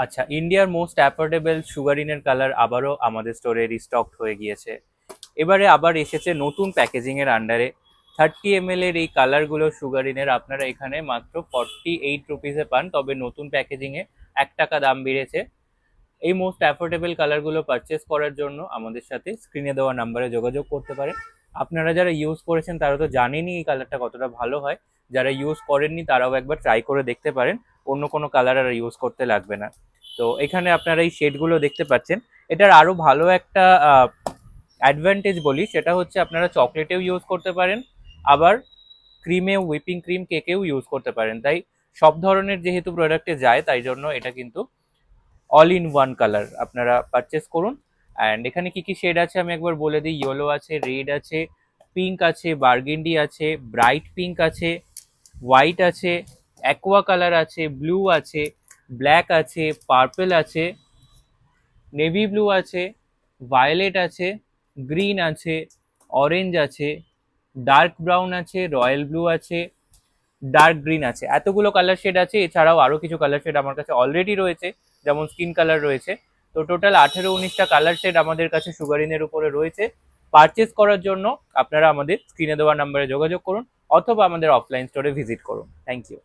আচ্ছা, ইন্ডিয়ার most affordable সুগারিনের colour আবারও আমাদের স্টোরে রিস্টকড হয়ে গিয়েছে। এবারে আবার এসেছে নতুন প্যাকেজিং এর আন্ডারে। 30 ml এর এই কালারগুলো সুগারিনের আপনারা এখানে মাত্র 48 রুপিসে পান, তবে নতুন প্যাকেজিং এ 1 টাকা দাম বেড়েছে। এই মোস্ট অ্যাফোর্ডেবল কালারগুলো পারচেস করার জন্য আমাদের সাথে স্ক্রিনে দেওয়া নাম্বারে যোগাযোগ করতে পারেন। আপনারা যারা ইউজ করেছেন তারা তো জানেনই এই কালারটা কতটা ভালো হয়। যারা ইউজ করেননি তারাও একবার ট্রাই করে দেখতে পারেন, অন্য কোনো কালার আর ইউজ করতে লাগবে না। তো এখানে আপনারা এই শেডগুলো দেখতে পাচ্ছেন। এটার আরো ভালো একটা অ্যাডভান্টেজ বলি, সেটা হচ্ছে আপনারা চকলেটেও ইউজ করতে পারেন, আবার ক্রিমেও, হুইপিং ক্রিম, কেকেও ইউজ করতে পারেন। তাই সব ধরনের যেহেতু প্রোডাক্টে যায়, তাই জন্য এটা কিন্তু অল ইন ওয়ান কালার। আপনারা পারচেস করুন। অ্যান্ড এখানে কি কি শেড আছে আমি একবার বলে দিই। ইয়েলো আছে, রেড আছে, পিঙ্ক আছে, বার্গেন্ডি আছে, ব্রাইট পিঙ্ক আছে, হোয়াইট আছে, অ্যাকোয়া কালার আছে, ব্লু আছে, ব্ল্যাক আছে, পার্পল আছে, নেভি ব্লু আছে, ভায়োলেট আছে, গ্রিন আছে, অরেঞ্জ আছে, ডার্ক ব্রাউন আছে, রয়্যাল ব্লু আছে, ডার্ক গ্রিন আছে। এতগুলো কালার শেড আছে। এছাড়াও আরো কিছু কালার শেড আমার কাছে অলরেডি রয়েছে, যেমন স্কিন কালার রয়েছে। তো টোটাল 18-19টা কালার শেড আমাদের কাছে সুগারিনের উপরে রয়েছে। পারচেস করার জন্য আপনারা আমাদের স্ক্রিনে দেওয়া নাম্বারে যোগাযোগ করুন, অথবা আমাদের অফলাইন স্টোরে ভিজিট করুন। Thank you.